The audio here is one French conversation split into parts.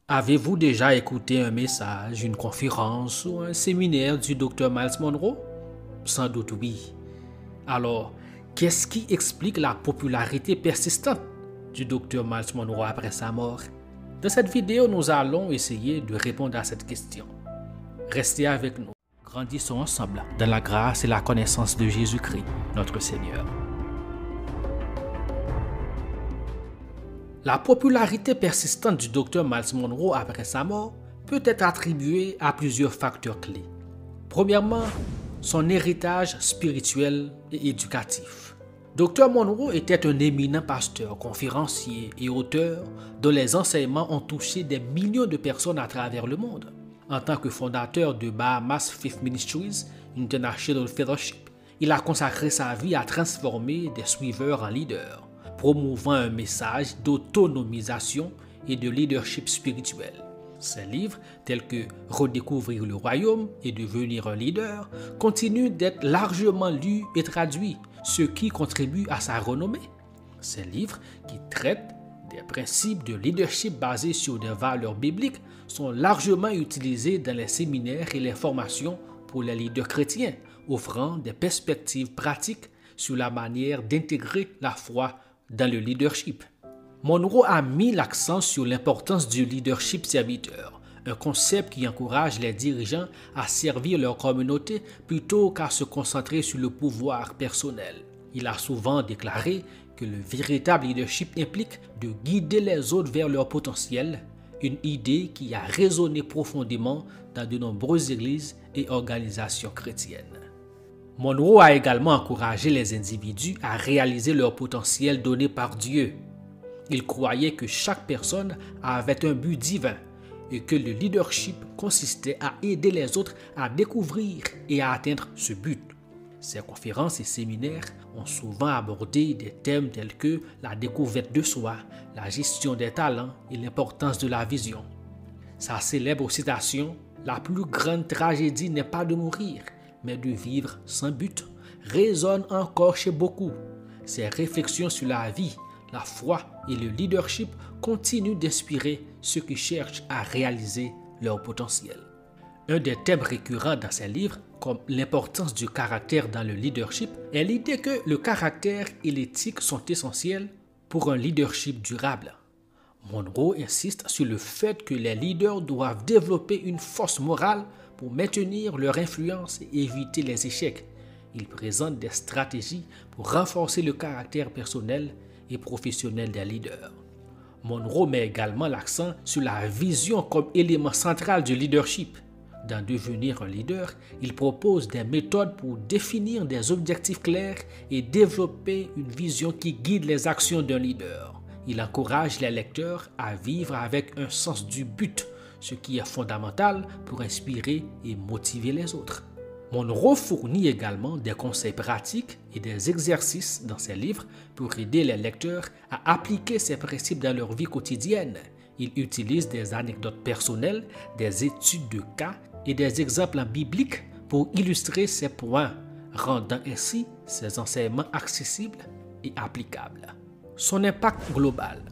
Avez-vous déjà écouté un message, une conférence ou un séminaire du Dr Miles Monroe? Sans doute oui. Alors, qu'est-ce qui explique la popularité persistante du Dr Miles Monroe après sa mort? Dans cette vidéo, nous allons essayer de répondre à cette question. Restez avec nous. Grandissons ensemble dans la grâce et la connaissance de Jésus-Christ, notre Seigneur. La popularité persistante du Dr Miles Monroe après sa mort peut être attribuée à plusieurs facteurs clés. Premièrement, son héritage spirituel et éducatif. Dr Monroe était un éminent pasteur, conférencier et auteur dont les enseignements ont touché des millions de personnes à travers le monde. En tant que fondateur de Bahamas Faith Ministries International Fellowship, il a consacré sa vie à transformer des suiveurs en leaders, promouvant un message d'autonomisation et de leadership spirituel. Ses livres, tels que Redécouvrir le royaume et devenir un leader, continuent d'être largement lus et traduits, ce qui contribue à sa renommée. Ces livres, qui traitent des principes de leadership basés sur des valeurs bibliques, sont largement utilisés dans les séminaires et les formations pour les leaders chrétiens, offrant des perspectives pratiques sur la manière d'intégrer la foi dans le leadership. Monroe a mis l'accent sur l'importance du leadership serviteur, un concept qui encourage les dirigeants à servir leur communauté plutôt qu'à se concentrer sur le pouvoir personnel. Il a souvent déclaré que le véritable leadership implique de guider les autres vers leur potentiel, une idée qui a résonné profondément dans de nombreuses églises et organisations chrétiennes. Monroe a également encouragé les individus à réaliser leur potentiel donné par Dieu. Il croyait que chaque personne avait un but divin et que le leadership consistait à aider les autres à découvrir et à atteindre ce but. Ses conférences et séminaires ont souvent abordé des thèmes tels que la découverte de soi, la gestion des talents et l'importance de la vision. Sa célèbre citation « La plus grande tragédie n'est pas de mourir, mais de vivre sans but » résonne encore chez beaucoup. Ses réflexions sur la vie, la foi et le leadership continuent d'inspirer ceux qui cherchent à réaliser leur potentiel. Un des thèmes récurrents dans ses livres, comme l'importance du caractère dans le leadership, est l'idée que le caractère et l'éthique sont essentiels pour un leadership durable. Monroe insiste sur le fait que les leaders doivent développer une force morale pour maintenir leur influence et éviter les échecs. Il présente des stratégies pour renforcer le caractère personnel et professionnel des leaders. Monroe met également l'accent sur la vision comme élément central du leadership. Dans Devenir un leader, il propose des méthodes pour définir des objectifs clairs et développer une vision qui guide les actions d'un leader. Il encourage les lecteurs à vivre avec un sens du but, ce qui est fondamental pour inspirer et motiver les autres. Monroe fournit également des conseils pratiques et des exercices dans ses livres pour aider les lecteurs à appliquer ces principes dans leur vie quotidienne. Il utilise des anecdotes personnelles, des études de cas et des exemples bibliques pour illustrer ces points, rendant ainsi ses enseignements accessibles et applicables. Son impact global.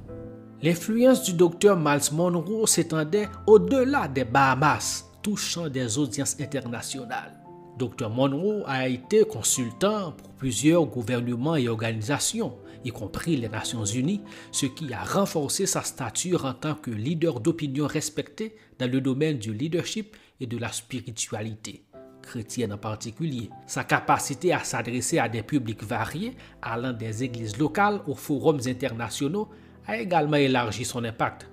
L'influence du Dr Miles Monroe s'étendait au-delà des Bahamas, touchant des audiences internationales. Dr Monroe a été consultant pour plusieurs gouvernements et organisations, y compris les Nations Unies, ce qui a renforcé sa stature en tant que leader d'opinion respecté dans le domaine du leadership et de la spiritualité, chrétienne en particulier. Sa capacité à s'adresser à des publics variés, allant des églises locales aux forums internationaux, a également élargi son impact.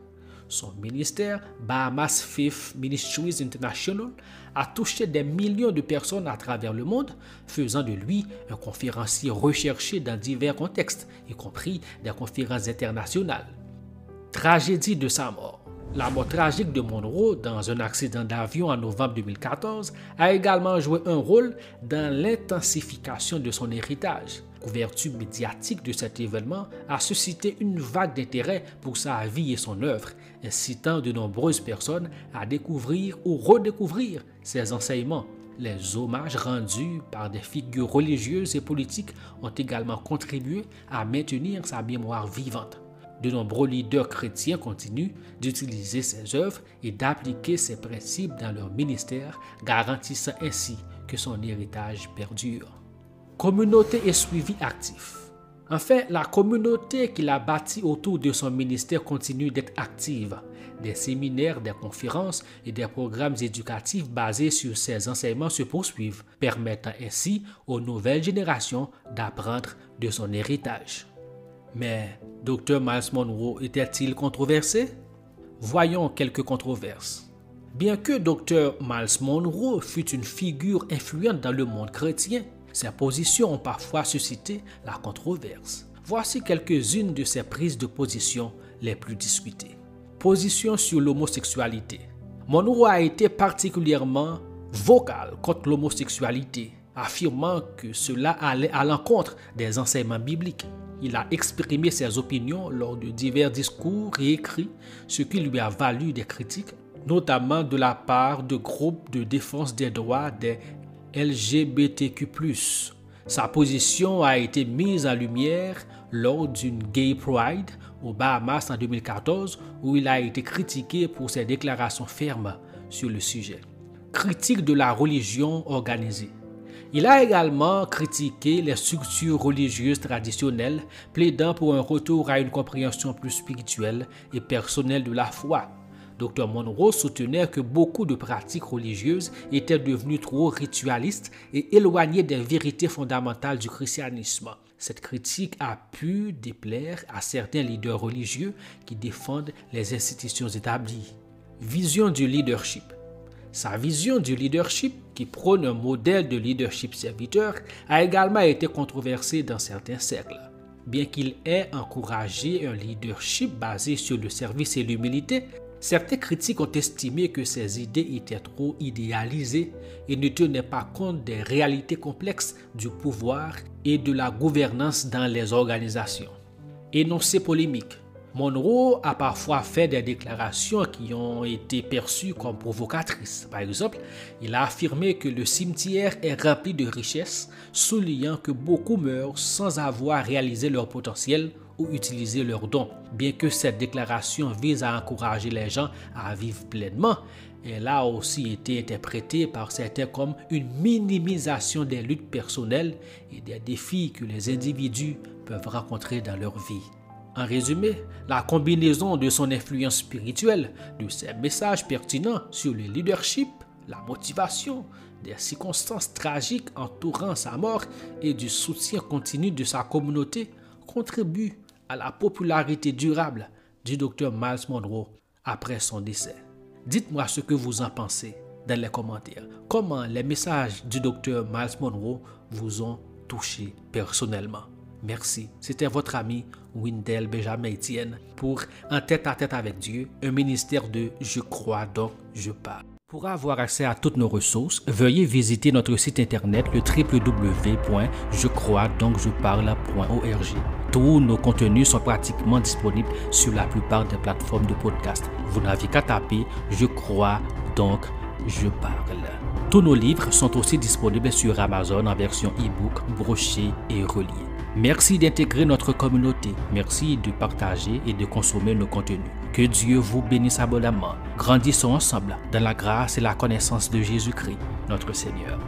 Son ministère, Bahamas Faith Ministries International, a touché des millions de personnes à travers le monde, faisant de lui un conférencier recherché dans divers contextes, y compris des conférences internationales. Tragédie de sa mort. La mort tragique de Monroe dans un accident d'avion en novembre 2014 a également joué un rôle dans l'intensification de son héritage. La couverture médiatique de cet événement a suscité une vague d'intérêt pour sa vie et son œuvre, incitant de nombreuses personnes à découvrir ou redécouvrir ses enseignements. Les hommages rendus par des figures religieuses et politiques ont également contribué à maintenir sa mémoire vivante. De nombreux leaders chrétiens continuent d'utiliser ces œuvres et d'appliquer ces principes dans leur ministère, garantissant ainsi que son héritage perdure. Communauté et suivi actif. Enfin, la communauté qu'il a bâtie autour de son ministère continue d'être active. Des séminaires, des conférences et des programmes éducatifs basés sur ces enseignements se poursuivent, permettant ainsi aux nouvelles générations d'apprendre de son héritage. Mais Dr. Myles Munroe était-il controversé? Voyons quelques controverses. Bien que Dr. Myles Munroe fût une figure influente dans le monde chrétien, ses positions ont parfois suscité la controverse. Voici quelques-unes de ses prises de position les plus discutées. Position sur l'homosexualité. Munroe a été particulièrement vocal contre l'homosexualité, affirmant que cela allait à l'encontre des enseignements bibliques. Il a exprimé ses opinions lors de divers discours et écrits, ce qui lui a valu des critiques, notamment de la part de groupes de défense des droits des LGBTQ+. Sa position a été mise en lumière lors d'une Gay Pride aux Bahamas en 2014, où il a été critiqué pour ses déclarations fermes sur le sujet. Critique de la religion organisée. Il a également critiqué les structures religieuses traditionnelles, plaidant pour un retour à une compréhension plus spirituelle et personnelle de la foi. Dr. Munroe soutenait que beaucoup de pratiques religieuses étaient devenues trop ritualistes et éloignées des vérités fondamentales du christianisme. Cette critique a pu déplaire à certains leaders religieux qui défendent les institutions établies. Vision du leadership. Sa vision du leadership, qui prône un modèle de leadership serviteur, a également été controversée dans certains cercles. Bien qu'il ait encouragé un leadership basé sur le service et l'humilité, certains critiques ont estimé que ses idées étaient trop idéalisées et ne tenaient pas compte des réalités complexes du pouvoir et de la gouvernance dans les organisations. Énoncé polémique. Munroe a parfois fait des déclarations qui ont été perçues comme provocatrices. Par exemple, il a affirmé que le cimetière est rempli de richesses, soulignant que beaucoup meurent sans avoir réalisé leur potentiel ou utilisé leurs dons. Bien que cette déclaration vise à encourager les gens à vivre pleinement, elle a aussi été interprétée par certains comme une minimisation des luttes personnelles et des défis que les individus peuvent rencontrer dans leur vie. En résumé, la combinaison de son influence spirituelle, de ses messages pertinents sur le leadership, la motivation, des circonstances tragiques entourant sa mort et du soutien continu de sa communauté contribue à la popularité durable du Dr. Myles Munroe après son décès. Dites-moi ce que vous en pensez dans les commentaires. Comment les messages du Dr. Myles Munroe vous ont touché personnellement? Merci. C'était votre ami Windel Benjamin Etienne pour Un tête-à-tête avec Dieu, un ministère de Je crois donc je parle. Pour avoir accès à toutes nos ressources, veuillez visiter notre site internet le www.jecroisdoncjeparle.org. Tous nos contenus sont pratiquement disponibles sur la plupart des plateformes de podcast. Vous n'avez qu'à taper Je crois donc je parle. Tous nos livres sont aussi disponibles sur Amazon en version e-book, broché et relié. Merci d'intégrer notre communauté. Merci de partager et de consommer nos contenus. Que Dieu vous bénisse abondamment. Grandissons ensemble dans la grâce et la connaissance de Jésus-Christ, notre Seigneur.